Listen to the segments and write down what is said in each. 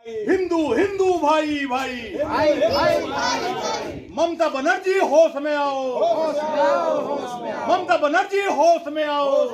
हिंदू हिंदू भाई भाई ममता बनर्जी होश में आओ, ममता बनर्जी होश में आओ।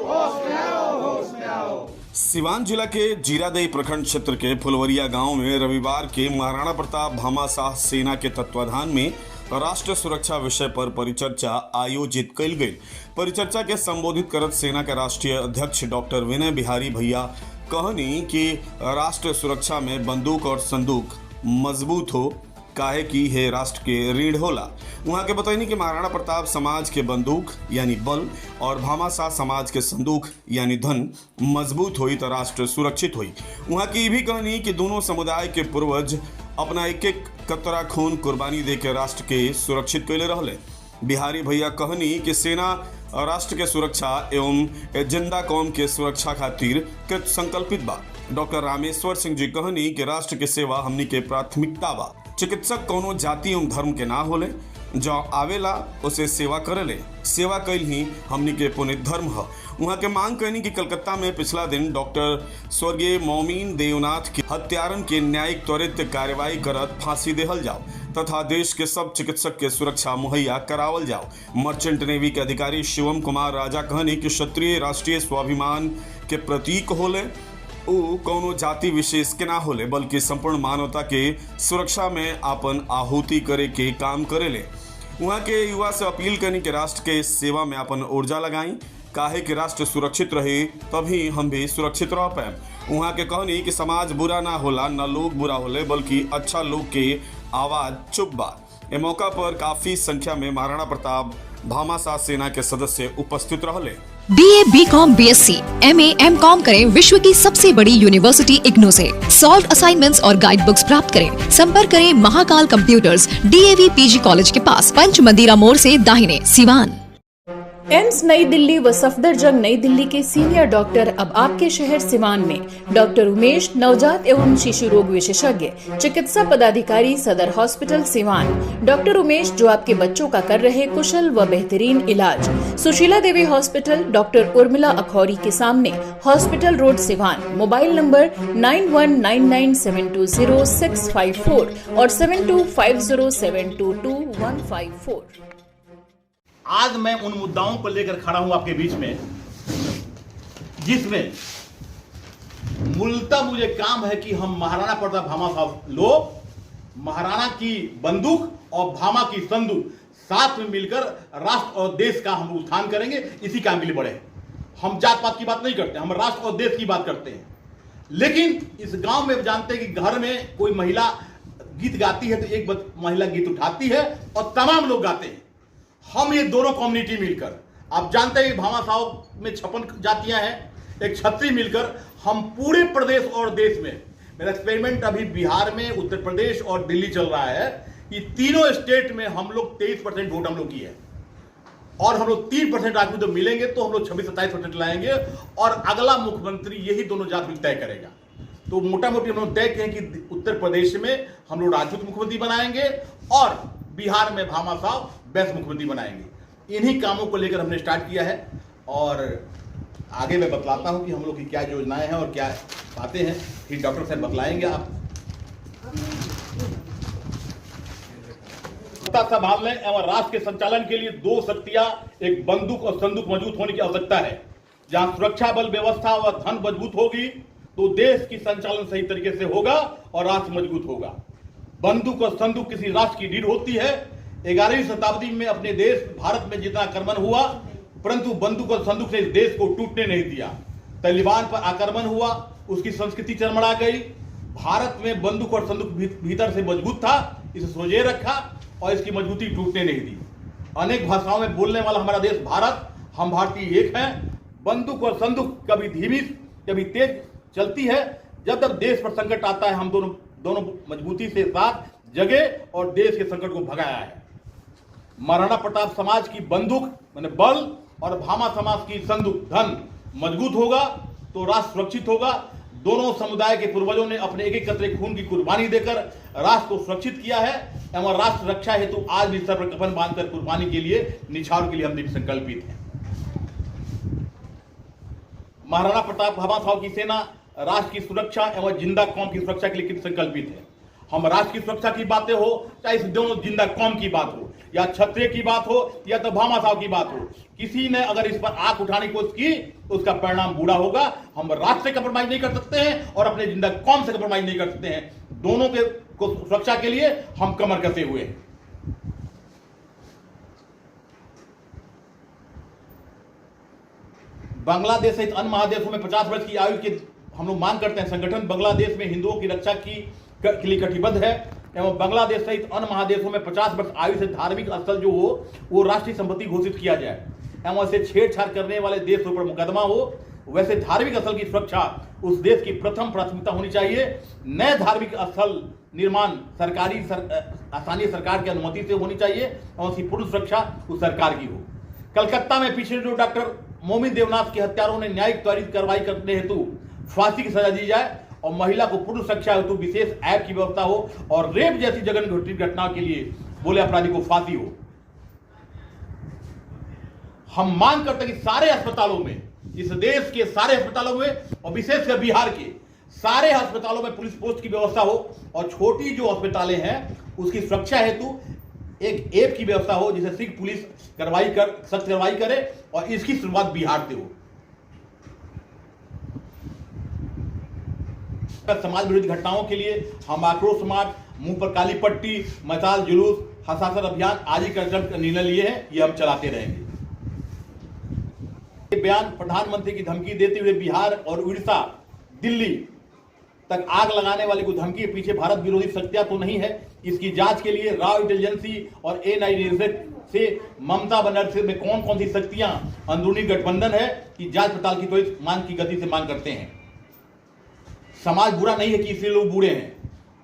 सिवान जिला के जीरादेई प्रखंड क्षेत्र के फुलवरिया गांव में रविवार के महाराणा प्रताप भामाशाह सेना के तत्वाधान में राष्ट्र सुरक्षा विषय पर परिचर्चा आयोजित कल गई। परिचर्चा के संबोधित करत सेना के राष्ट्रीय अध्यक्ष डॉक्टर विनय बिहारी भैया कहनी कि राष्ट्र सुरक्षा में बंदूक और संदूक मजबूत हो, काहे कि हे राष्ट्र के रीढ़ होला। वहाँ के बताइनी कि महाराणा प्रताप समाज के बंदूक यानी बल और भामाशाह समाज के संदूक यानी धन मजबूत हुई तो राष्ट्र सुरक्षित हुई। वहाँ की भी कहनी कि दोनों समुदाय के पूर्वज अपना एक एक कतरा खून कुर्बानी दे के राष्ट्र के सुरक्षित कैले रहले। बिहारी भैया कहनी कि सेना राष्ट्र के सुरक्षा एवं जिंदा कौम के सुरक्षा खातिर कृत संकल्पित बा। डॉक्टर रामेश्वर सिंह जी कहनी कि राष्ट्र के सेवा हमनी के प्राथमिकता बा। चिकित्सक कोनो जाति एवं धर्म के ना होले, जो आवेला उसे सेवा करेले, सेवा कैल ही हमनी के पुनित धर्म है। वहाँ के मांग कहनी कि कलकत्ता में पिछला दिन डॉक्टर स्वर्गीय मोमीन देवनाथ के हत्यारन के न्यायिक त्वरित कार्यवाही करत फांसी देहल जाओ तथा देश के सब चिकित्सक के सुरक्षा मुहैया करावल जाओ। मर्चेंट नेवी के अधिकारी शिवम कुमार राजा कहनी कि क्षत्रिय राष्ट्रीय स्वाभिमान के प्रतीक होले, उ कौनो जाति विशेष के ना होले, बल्कि संपूर्ण मानवता के सुरक्षा में आपन आहुति करे के काम करेले। वहाँ के युवा से अपील करनी कि राष्ट्र के सेवा में अपन ऊर्जा लगाई, काहे कि राष्ट्र सुरक्षित रहे तभी हम भी सुरक्षित रह पाए। वहाँ के कहनी कि समाज बुरा ना होला, न लोग बुरा होले, बल्कि अच्छा लोग के आवाज चुप बा। ए मौका पर काफी संख्या में महाराणा प्रताप भामाशाह सेना के सदस्य उपस्थित रहले। BA, BCom, BSc, MA, MCom करें विश्व की सबसे बड़ी यूनिवर्सिटी इग्नू से। सॉल्व असाइनमेंट्स और गाइड बुक्स प्राप्त करें। संपर्क करें Mahakal computers, DAV PG college के पास, पंच मंदिरा मोड़ से दाहिने, सिवान। एम्स नई दिल्ली व सफदरजंग नई दिल्ली के सीनियर डॉक्टर अब आपके शहर सिवान में। डॉक्टर उमेश, नवजात एवं शिशु रोग विशेषज्ञ, चिकित्सा पदाधिकारी, सदर हॉस्पिटल सिवान। डॉक्टर उमेश जो आपके बच्चों का कर रहे कुशल व बेहतरीन इलाज। सुशीला देवी हॉस्पिटल, डॉक्टर उर्मिला अखौरी के सामने, hospital road Siwan. Mobile number 9199720654 और 7250722154। आज मैं उन मुद्दाओं को लेकर खड़ा हूं आपके बीच में, जिसमें मूलतः मुझे काम है कि हम महाराणा प्रताप भामाशाह लोग महाराणा की बंदूक और भामा की संदूक साथ में मिलकर राष्ट्र और देश का हम उत्थान करेंगे। इसी काम के लिए बड़े हैं। हम जात पात की बात नहीं करते, हम राष्ट्र और देश की बात करते हैं। लेकिन इस गांव में जानते हैं कि घर में कोई महिला गीत गाती है तो एक महिला गीत उठाती है और तमाम लोग गाते हैं। हम ये दोनों कम्युनिटी मिलकर, आप जानते हैं कि भामाशाह में 56 जातियां हैं, एक क्षत्रिय मिलकर हम पूरे प्रदेश और देश में, मेरा एक्सपेरिमेंट अभी बिहार में, उत्तर प्रदेश और दिल्ली चल रहा है, ये तीनों स्टेट में हम लोग 23% वोट हम लोग की है और हम लोग 3% राजपूत तो मिलेंगे तो हम लोग 26-27% लाएंगे और अगला मुख्यमंत्री यही दोनों जात तय करेगा। तो मोटा मोटी हम लोग तय किए कि उत्तर प्रदेश में हम लोग राजपूत मुख्यमंत्री बनाएंगे और बिहार में भामाशाह बेस्ट मुख्यमंत्री बनाएंगे। इन्हीं कामों को लेकर हमने स्टार्ट किया है और आगे मैं बतलाता हूं कि हम लोग की क्या योजनाएं हैं और क्या बातें हैं, फिर डॉक्टर साहब बतलाएंगे। आप सत्ता संभालने एवं राष्ट्र के संचालन के लिए दो शक्तियां, एक बंदूक और संदूक मजबूत होने की आवश्यकता है। जहां सुरक्षा बल व्यवस्था व धन मजबूत होगी तो देश की संचालन सही तरीके से होगा और राष्ट्र मजबूत होगा। बंदूक और संदूक किसी राष्ट्र की रीढ़ होती है। 11वीं शताब्दी में अपने देश भारत में जितना आक्रमण हुआ, परंतु बंदूक और संदूक ने इस देश को टूटने नहीं दिया। तालिबान पर आक्रमण हुआ, उसकी संस्कृति चरमरा गई। भारत में बंदूक और संदूक भीतर से मजबूत था, इसे सोजे रखा और इसकी मजबूती टूटने नहीं दी। अनेक भाषाओं में बोलने वाला हमारा देश भारत, हम भारतीय एक हैं। बंदूक और संदूक कभी धीमी कभी तेज चलती है। जब तक देश पर संकट आता है, हम दोनों मजबूती से साथ जगे और देश के संकट को भगाया है। महाराणा प्रताप समाज की बंदूक माने बल और भामा समाज की संदूक धन मजबूत होगा तो राष्ट्र सुरक्षित होगा। दोनों समुदाय के पूर्वजों ने अपने एक एक कतरे खून की कुर्बानी देकर राष्ट्र को सुरक्षित किया है एवं राष्ट्र रक्षा हेतु आज भी सर पर कफन बांधकर कुर्बानी के लिए, निछावर के लिए हम भी संकल्पित हैं। महाराणा प्रताप भामाशाह की सेना राष्ट्र की सुरक्षा एवं जिंदा कौम की सुरक्षा के लिए कितने संकल्पित है। हम राष्ट्र की सुरक्षा की बातें हो, चाहे इस दोनों जिंदा कौम की बात हो, या क्षत्रिय की बात हो, या तो भामा साहब की बात हो, किसी ने अगर इस पर आंख उठाने की कोशिश की तो उसका परिणाम बुरा होगा। हम राष्ट्र से कंप्रोमाइज नहीं कर सकते हैं और अपने जिंदा कौम से कंप्रोमाइज नहीं कर सकते हैं। दोनों के को सुरक्षा के लिए हम कमर कसे हुए हैं। बांग्लादेश सहित अन्य महादेशों में 50 वर्ष की आयु के हम लोग मांग करते हैं। संगठन बांग्लादेश में हिंदुओं की रक्षा के लिए कटिबद्ध है एवं बांग्लादेश सहित अन्य महादेशों में 50 वर्ष आयु से धार्मिक स्थल जो हो वो राष्ट्रीय संपत्ति घोषित किया जाए एवं ऐसे छेड़छाड़ करने वाले देशों पर मुकदमा हो। वैसे धार्मिक स्थल की सुरक्षा उस देश की प्रथम प्राथमिकता होनी चाहिए। नए धार्मिक स्थल निर्माण स्थानीय सरकार की अनुमति से होनी चाहिए और उसकी पूर्ण सुरक्षा उस सरकार की हो। कलकत्ता में पिछले जो डॉक्टर मोमिन देवनाथ के हत्यारों ने न्यायिक त्वरित कार्रवाई करने हेतु फांसी की सजा दी जाए और महिला को पूर्ण सुरक्षा हेतु विशेष ऐप की व्यवस्था हो और रेप जैसी जघन्य घटनाओं के लिए बोले अपराधी को फांसी हो। हम मांग करते हैं कि सारे अस्पतालों में, इस देश के सारे अस्पतालों में और विशेषकर बिहार के सारे अस्पतालों में पुलिस पोस्ट की व्यवस्था हो और छोटी जो अस्पतालें हैं उसकी सुरक्षा हेतु एक ऐप की व्यवस्था हो जिसे सिर्फ पुलिस सख्त कार्रवाई करे और इसकी शुरुआत बिहार से हो। समाज विरोधी घटनाओं के लिए हम आक्रोश मार्च, मुंह पर काली पट्टी, मसाल जुलूस, हस्ताक्षर अभियान आदि कार्यक्रम का निर्णय लिए हैं, ये हम चलाते रहेंगे। बयान प्रधानमंत्री की धमकी देते हुए बिहार और उड़ीसा, दिल्ली तक आग लगाने वाले को धमकी के पीछे भारत विरोधी शक्तियां तो नहीं है। इसकी जांच के लिए राव इंटेलिजेंसी और एनआईए से ममता बनर्जी में कौन कौन सी शक्तियां अंदरूनी गठबंधन है कि जांच पड़ताल की त्वरित मांग की गति से मांग करते हैं। समाज बुरा नहीं है कि इसलिए लोग बुरे हैं।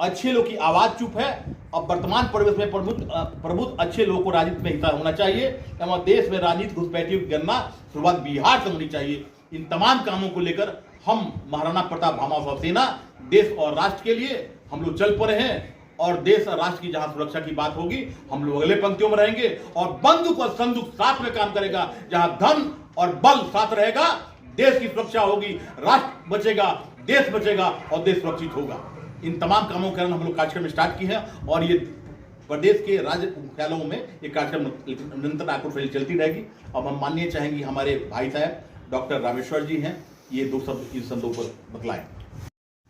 अच्छे लोग की आवाज चुप है और वर्तमान परिवेश में प्रबुद्ध अच्छे लोगों को राजनीति में हिस्सा होना चाहिए एवं देश में राजनीति घुसपैठियों की गणना शुरुआत बिहार से होनी चाहिए। इन तमाम कामों को लेकर हम महाराणा प्रताप भामाशाह सेना देश और राष्ट्र के लिए हम लोग चल पड़े हैं और देश और राष्ट्र की जहां सुरक्षा की बात होगी हम लोग अगले पंक्तियों में रहेंगे और बंदूक और संदूक साथ में काम करेगा। जहां धन और बल साथ रहेगा देश की सुरक्षा होगी, राष्ट्र बचेगा, देश बचेगा और देश सुरक्षित होगा। इन तमाम कामों के कारण हम लोग कार्यक्रम स्टार्ट किए हैं और ये प्रदेश के राज्य मुख्यालयों में ये कार्यक्रम निरंतर आकर चलती रहेगी। अब हम माननीय चाहेंगे हमारे भाई साहब डॉक्टर रामेश्वर जी हैं, ये दो शब्द इन संदों पर बतलाएं।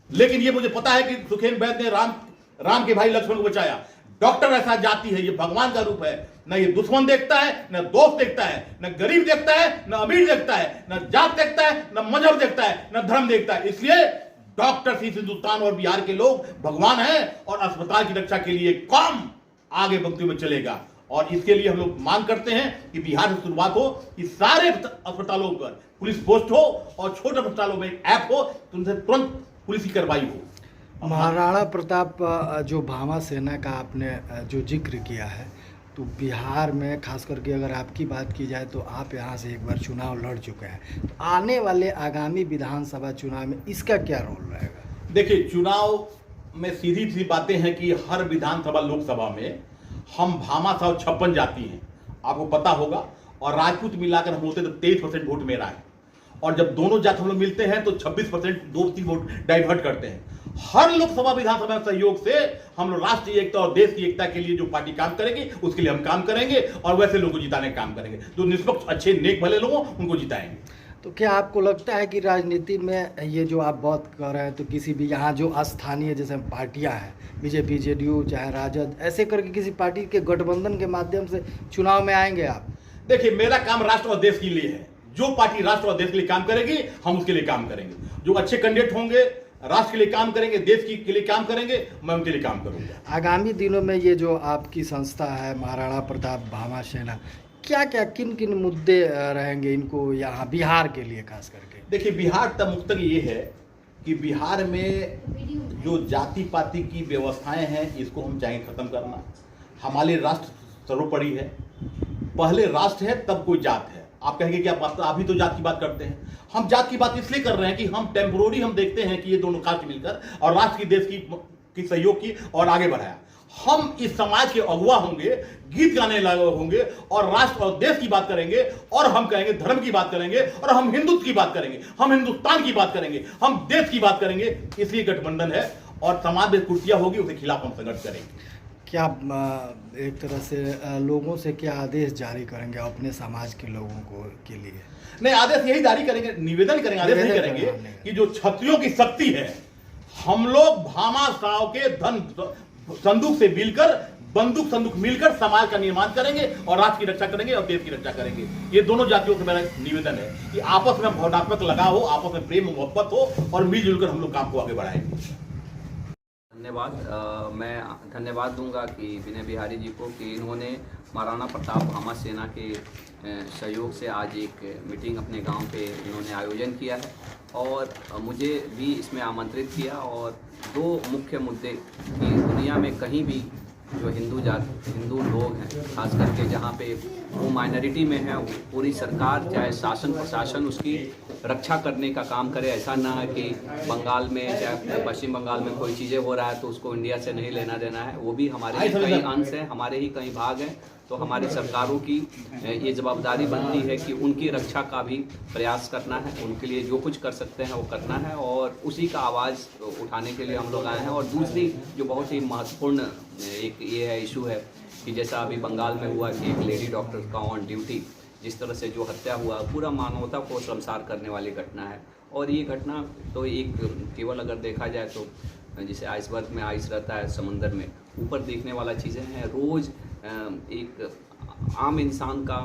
लेकिन ये मुझे पता है कि सुखेन वैद्य ने राम के भाई लक्ष्मण को बचाया। डॉक्टर ऐसा जाति है, ये भगवान का रूप है। न ये दुश्मन देखता है, न दोस्त देखता है, न गरीब देखता है, न अमीर देखता है, न जात देखता है, न मजहब देखता है, न धर्म देखता है। इसलिए डॉक्टर इस हिंदुस्तान और बिहार के लोग भगवान हैं और अस्पताल की रक्षा के लिए कौम आगे पंक्तियों में चलेगा। और इसके लिए हम लोग मांग करते हैं कि बिहार से शुरुआत हो, कि सारे अस्पतालों पर पुलिस पोस्ट हो और छोटे अस्पतालों में एक ऐप हो तो उनसे तुरंत पुलिस की कार्रवाई हो। महाराणा प्रताप जो भामा सेना का आपने जो जिक्र किया है, तो बिहार में खास करके अगर आपकी बात की जाए तो आप यहाँ से एक बार चुनाव लड़ चुके हैं, तो आने वाले आगामी विधानसभा चुनाव में इसका क्या रोल रहेगा? देखिए, चुनाव में सीधी सी बातें हैं कि हर विधानसभा लोकसभा में हम भामाशाह 56 जाति हैं, आपको पता होगा, और राजपूत मिलाकर हम होते तो 23% वोट मेरा है। और जब दोनों जाति हम लोग मिलते हैं तो 26% 2-3 वोट डाइवर्ट करते हैं। हर लोकसभा विधानसभा सहयोग से हम लोग राष्ट्रीय एकता और देश की एकता के लिए जो पार्टी काम करेगी उसके लिए हम काम करेंगे और वैसे लोगों को जिताने का काम करेंगे। जो निष्पक्ष अच्छे नेक भले लोग हों उनको जिताएंगे। तो क्या आपको लगता है कि राजनीति में ये जो आप बात कर रहे हैं, तो किसी भी यहाँ जो स्थानीय जैसे पार्टियाँ हैं, बीजेपी, जेडीयू, चाहे राजद, ऐसे करके किसी पार्टी के गठबंधन के माध्यम से चुनाव में आएंगे आप? देखिए, मेरा काम राष्ट्र और देश के लिए है। जो पार्टी राष्ट्र और देश के लिए काम करेगी हम उसके लिए काम करेंगे। जो अच्छे कैंडिडेट होंगे, राष्ट्र के लिए काम करेंगे, देश के लिए काम करेंगे, मैं उनके लिए काम करूंगा। आगामी दिनों में ये जो आपकी संस्था है महाराणा प्रताप भामा सेना, क्या क्या किन किन मुद्दे रहेंगे इनको यहाँ बिहार के लिए खास करके? देखिए, बिहार तक मुख्यतः ये है कि बिहार में जो जाति पाति की व्यवस्थाएं हैं इसको हम चाहेंगे खत्म करना। हमारे राष्ट्र सर्वोपरि है, पहले राष्ट्र है तब कोई जात है। आप कहेंगे कि आप ही तो जात की बात करते हैं। हम जात की बात इसलिए कर रहे हैं कि हम टेम्पोररी हम देखते हैं कि ये दोनों कास्ट मिलकर और राष्ट्र की, देश की सहयोग की और आगे बढ़ाया। हम इस समाज के अगुवा होंगे, गीत गाने लगे होंगे और राष्ट्र और देश की बात करेंगे, और हम कहेंगे धर्म की बात करेंगे, और हम हिंदुत्व की बात करेंगे, हम हिंदुस्तान की बात करेंगे, हम देश की बात करेंगे। इसलिए गठबंधन है और समाज में कुर्सियां होगी, उसके खिलाफ हम संघर्ष करेंगे। क्या एक तरह से लोगों से क्या आदेश जारी करेंगे अपने समाज के लोगों को के लिए? नहीं, आदेश यही जारी करेंगे, निवेदन करेंगे, आदेश नहीं करेंगे कि जो क्षत्रियों की शक्ति है, हम लोग भामा साव के धन संदूक से मिलकर, बंदूक संदूक मिलकर समाज का निर्माण करेंगे और राष्ट्र की रक्षा करेंगे और देश की रक्षा करेंगे। ये दोनों जातियों से मेरा निवेदन है कि आपस में भावनात्मक लगाव हो, आपस में प्रेम मोहब्बत हो और मिलजुल कर हम लोग काम को आगे बढ़ाएंगे। धन्यवाद। मैं धन्यवाद दूंगा कि विनय बिहारी जी को कि इन्होंने महाराणा प्रताप भामा सेना के सहयोग से आज एक मीटिंग अपने गांव पे इन्होंने आयोजन किया है और मुझे भी इसमें आमंत्रित किया। और दो मुख्य मुद्दे कि दुनिया में कहीं भी जो हिंदू लोग हैं, खास करके जहाँ पे वो माइनॉरिटी में है, पूरी सरकार चाहे शासन प्रशासन उसकी रक्षा करने का काम करे। ऐसा ना है कि बंगाल में चाहे पश्चिम बंगाल में कोई चीज़ें हो रहा है तो उसको इंडिया से नहीं लेना देना है। वो भी हमारे ही कई अंश हैं, हमारे ही कई भाग हैं। तो हमारी सरकारों की ये जवाबदारी बनती है कि उनकी रक्षा का भी प्रयास करना है, उनके लिए जो कुछ कर सकते हैं वो करना है और उसी का आवाज़ उठाने के लिए हम लोग आए हैं। और दूसरी जो बहुत ही महत्वपूर्ण एक ये है इशू है कि जैसा अभी बंगाल में हुआ कि एक लेडी डॉक्टर का ऑन ड्यूटी जिस तरह से जो हत्या हुआ, पूरा मानवता को शर्मसार करने वाली घटना है। और ये घटना तो एक केवल अगर देखा जाए तो जैसे आइसबर्ग में आइस रहता है समुंदर में, ऊपर देखने वाला चीज़ें हैं। रोज़ एक आम इंसान का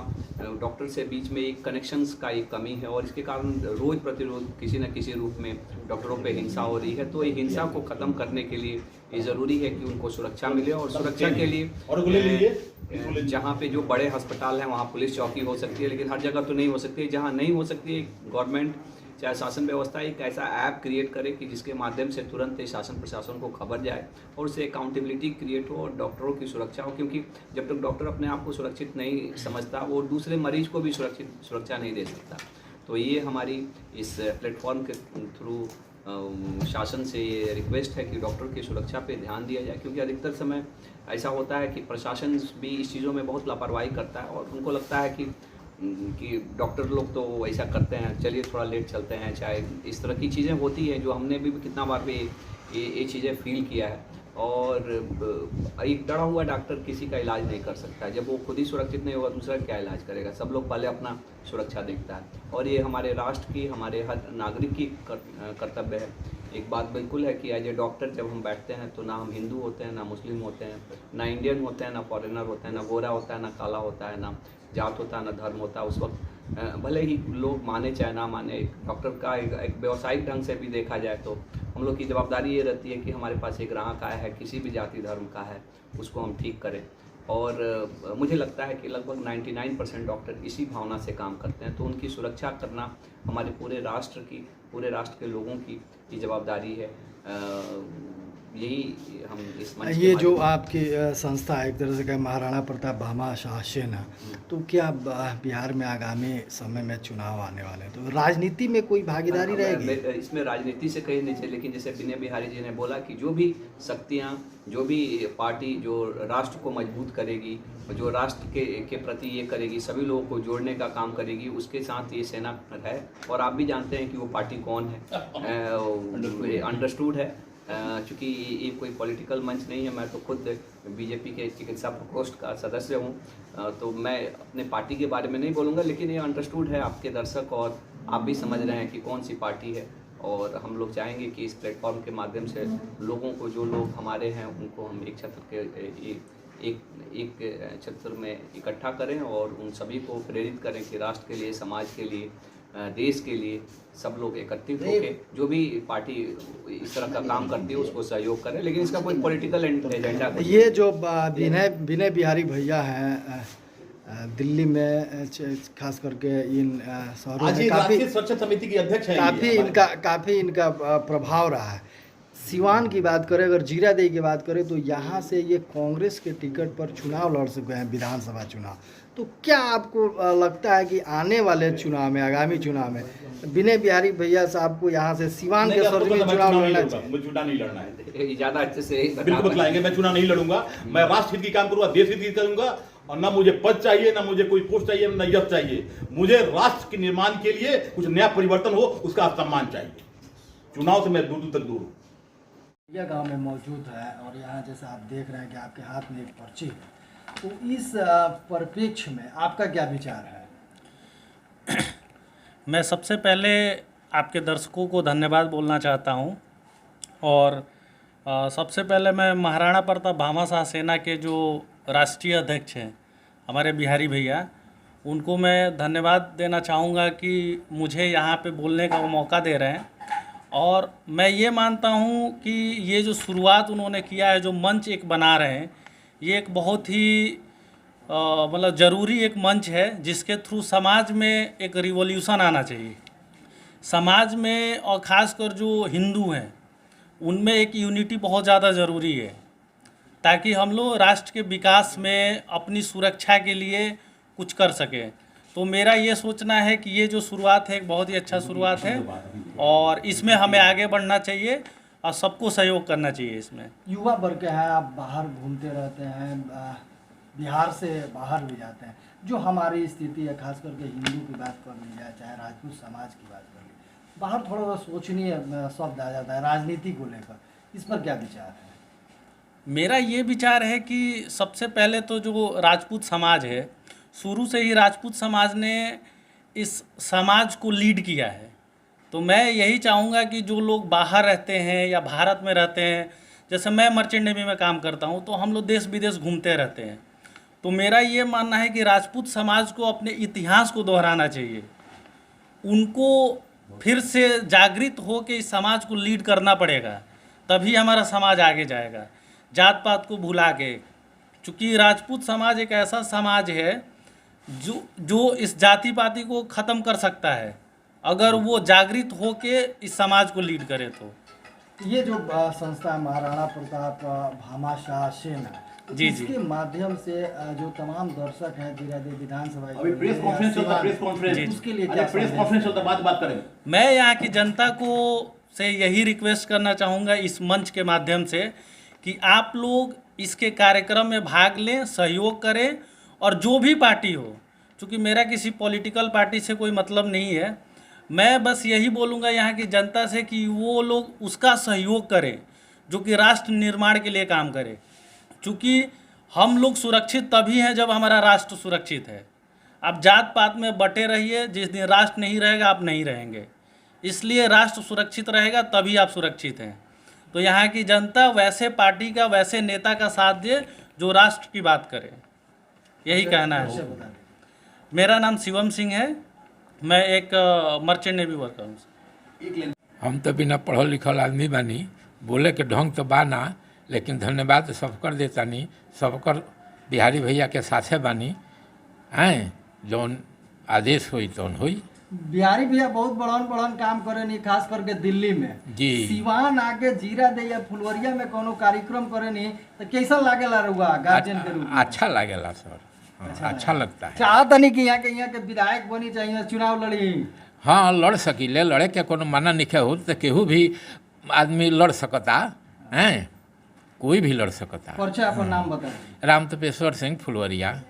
डॉक्टर से बीच में एक कनेक्शंस का एक कमी है और इसके कारण रोज़ प्रतिरोध किसी न किसी रूप में डॉक्टरों पे हिंसा हो रही है। तो ये हिंसा को ख़त्म करने के लिए ये ज़रूरी है कि उनको सुरक्षा मिले और सुरक्षा के लिए जहाँ पे जो बड़े अस्पताल हैं वहाँ पुलिस चौकी हो सकती है, लेकिन हर जगह तो नहीं हो सकती है। जहाँ नहीं हो सकती है, गवर्नमेंट चाहे शासन व्यवस्था एक ऐसा ऐप क्रिएट करे कि जिसके माध्यम से तुरंत शासन प्रशासन को खबर जाए और उससे अकाउंटेबिलिटी क्रिएट हो और डॉक्टरों की सुरक्षा हो। क्योंकि जब तक डॉक्टर अपने आप को सुरक्षित नहीं समझता, वो दूसरे मरीज को भी सुरक्षा नहीं दे सकता। तो ये हमारी इस प्लेटफॉर्म के थ्रू शासन से ये रिक्वेस्ट है कि डॉक्टर की सुरक्षा पे ध्यान दिया जाए। क्योंकि अधिकतर समय ऐसा होता है कि प्रशासन भी इस चीज़ों में बहुत लापरवाही करता है और उनको लगता है कि डॉक्टर लोग तो ऐसा करते हैं, चलिए थोड़ा लेट चलते हैं, चाहे इस तरह की चीज़ें होती है जो हमने भी कितना बार भी ये चीज़ें फील किया है। और एक डरा हुआ डॉक्टर किसी का इलाज नहीं कर सकता। जब वो खुद ही सुरक्षित नहीं होगा, दूसरा क्या इलाज करेगा? सब लोग पहले अपना सुरक्षा देखता है और ये हमारे राष्ट्र की, हमारे हर नागरिक की कर्तव्य है। एक बात बिल्कुल है कि एज ए डॉक्टर जब हम बैठते हैं तो ना हम हिंदू होते हैं, ना मुस्लिम होते हैं, ना इंडियन होते हैं, ना फॉरेनर होते हैं, ना गोरा होता है, ना काला होता है, ना जात होता है, ना धर्म होता है। उस वक्त भले ही लोग माने चाहे ना माने, डॉक्टर का एक व्यवसायिक ढंग से भी देखा जाए तो हम लोग की जवाबदारी ये रहती है कि हमारे पास एक ग्राहक आया है, किसी भी जाति धर्म का है, उसको हम ठीक करें। और मुझे लगता है कि लगभग 99% डॉक्टर इसी भावना से काम करते हैं। तो उनकी सुरक्षा करना हमारे पूरे राष्ट्र के लोगों की ये जवाबदारी है। यही हम इस मंच ये जो आपकी संस्था है एक तरह से कहें महाराणा प्रताप भामा शाह सेना, तो क्या बिहार में आगामी समय में चुनाव आने वाले हैं तो राजनीति में कोई भागीदारी रहेगी? इसमें राजनीति से कहीं नहीं चाहिए, लेकिन जैसे विनय बिहारी जी ने बोला कि जो भी शक्तियाँ, जो भी पार्टी जो राष्ट्र को मजबूत करेगी, जो राष्ट्र के प्रति ये करेगी, सभी लोगों को जोड़ने का काम करेगी, उसके साथ ये सेना है। और आप भी जानते हैं कि वो पार्टी कौन है, अंडरस्टूड है। चूँकि ये कोई पॉलिटिकल मंच नहीं है, मैं तो खुद बीजेपी के चिकित्सा प्रकोष्ठ का सदस्य हूँ, तो मैं अपने पार्टी के बारे में नहीं बोलूँगा, लेकिन ये अंडरस्टूड है आपके दर्शक और आप भी समझ रहे हैं कि कौन सी पार्टी है। और हम लोग चाहेंगे कि इस प्लेटफॉर्म के माध्यम से लोगों को, जो लोग हमारे हैं, उनको हम एक छत्र में इकट्ठा करें और उन सभी को प्रेरित करें कि राष्ट्र के लिए, समाज के लिए, देश के लिए सब लोग एकत्रित होकर जो भी पार्टी इस तरह का काम करती है उसको सहयोग करें, लेकिन इसका कोई पॉलिटिकल एजेंडा। ये जो विनय बिहारी भैया हैं दिल्ली में खास करके इन शहरों में काफी स्वच्छ समिति की अध्यक्ष हैं, काफी इनका प्रभाव रहा है। सिवान की बात करें, अगर जीरादेई की बात करें, तो यहाँ से ये कांग्रेस के टिकट पर चुनाव लड़ सकते हैं, विधानसभा चुनाव। तो क्या आपको लगता है कि आने वाले चुनाव में, आगामी चुनाव में विनय बिहारी भैया साहब को यहाँ से सिवान के सर्ज में चुनाव लड़ना चाहिए? मुझे चुनाव नहीं लड़ना है, ज़्यादा अच्छे से बिल्कुल बतलाएंगे। मैं चुनाव नहीं लड़ूंगा, मैं राष्ट्र हित की काम करूंगा, देश हित की करूंगा, और ना मुझे पद चाहिए, ना मुझे कोई पोस्ट चाहिए, ना यश चाहिए। मुझे राष्ट्र के निर्माण के लिए कुछ नया परिवर्तन हो, उसका सम्मान चाहिए। चुनाव से मैं दूर दूर तक दूर हूँ। यह गांव में मौजूद है और यहाँ जैसे आप देख रहे हैं कि आपके हाथ में एक पर्ची है, तो इस परिप्रेक्ष्य में आपका क्या विचार है? मैं सबसे पहले आपके दर्शकों को धन्यवाद बोलना चाहता हूँ और सबसे पहले मैं महाराणा प्रताप भामाशाह सेना के जो राष्ट्रीय अध्यक्ष हैं हमारे बिहारी भैया, उनको मैं धन्यवाद देना चाहूँगा कि मुझे यहाँ पे बोलने का वो मौका दे रहे हैं। और मैं ये मानता हूँ कि ये जो शुरुआत उन्होंने किया है, जो मंच एक बना रहे हैं, ये एक बहुत ही मतलब ज़रूरी एक मंच है जिसके थ्रू समाज में एक रिवॉल्यूशन आना चाहिए। समाज में और ख़ासकर जो हिंदू हैं उनमें एक यूनिटी बहुत ज़्यादा ज़रूरी है, ताकि हम लोग राष्ट्र के विकास में अपनी सुरक्षा के लिए कुछ कर सकें। तो मेरा ये सोचना है कि ये जो शुरुआत है एक बहुत ही अच्छा शुरुआत है और इसमें हमें आगे बढ़ना चाहिए और सबको सहयोग करना चाहिए। इसमें युवा वर्ग के हैं, आप बाहर घूमते रहते हैं, बिहार से बाहर भी जाते हैं, जो हमारी स्थिति है, खास करके हिंदू की बात कर ली जाए, चाहे राजपूत समाज की बात कर ली, बाहर थोड़ा सा सोचनीय शब्द आ जाता है राजनीति को लेकर, इस पर क्या विचार है? मेरा ये विचार है कि सबसे पहले तो जो राजपूत समाज है, शुरू से ही राजपूत समाज ने इस समाज को लीड किया है। तो मैं यही चाहूँगा कि जो लोग बाहर रहते हैं या भारत में रहते हैं, जैसे मैं मर्चेंट नेवी में काम करता हूँ, तो हम लोग देश विदेश घूमते रहते हैं। तो मेरा ये मानना है कि राजपूत समाज को अपने इतिहास को दोहराना चाहिए, उनको फिर से जागृत हो के इस समाज को लीड करना पड़ेगा, तभी हमारा समाज आगे जाएगा, जात पात को भुला के। चूँकि राजपूत समाज एक ऐसा समाज है जो इस जाति पाति को ख़त्म कर सकता है अगर वो जागृत हो के इस समाज को लीड करे। तो ये जो संस्था है महाराणा प्रताप भामाशाह सेना, जी इसके माध्यम से जो तमाम दर्शक हैं जीरादेई विधानसभा, अभी प्रेस कॉन्फ्रेंस चलता, प्रेस कॉन्फ्रेंस, उसके लिए अरे प्रेस कॉन्फ्रेंस चलता, बात करें। मैं यहाँ की जनता को से यही रिक्वेस्ट करना चाहूँगा इस मंच के माध्यम से कि आप लोग इसके कार्यक्रम में भाग लें, सहयोग करें, और जो भी पार्टी हो, चूँकि मेरा किसी पॉलिटिकल पार्टी से कोई मतलब नहीं है, मैं बस यही बोलूँगा यहाँ की जनता से कि वो लोग उसका सहयोग करें जो कि राष्ट्र निर्माण के लिए काम करे। चूँकि हम लोग सुरक्षित तभी हैं जब हमारा राष्ट्र सुरक्षित है। आप जात पात में बटे रहिए, जिस दिन राष्ट्र नहीं रहेगा आप नहीं रहेंगे। इसलिए राष्ट्र सुरक्षित रहेगा तभी आप सुरक्षित हैं। तो यहाँ की जनता वैसे पार्टी का, वैसे नेता का साथ दे जो राष्ट्र की बात करे, यही कहना है। मेरा नाम शिवम सिंह है, मैं एक मर्चेंट नेवी वर्कर हूँ। हम तो बिना पढ़ल लिखल आदमी बानी, बोले के ढंग तो बाना, लेकिन धन्यवाद सबकर देतानी, सबकर बिहारी भैया के साथे बानी हैं, जौन आदेश हुई तौन हुई। बिहारी भैया बहुत बड़न काम करे नहीं, खास करके दिल्ली में जी। सिवान आके जीरादेई या फुलवरिया में कोनो कार्यक्रम करे नहीं तो कैसा लागेला रहुआ गार्जियन के रूप में? अच्छा लागेला सर, अच्छा लगता है। चाहता नहीं कि यहाँ के विधायक बनी चाहिए, चुनाव लड़ी? हाँ, लड़ सकीले, लड़े के कोनो माना निखे हो तो केहू भी आदमी लड़ सकता हैं, कोई भी लड़ सकता। परिचय अपन नाम बताइए। राम तपेश्वर सिंह फुलवरिया।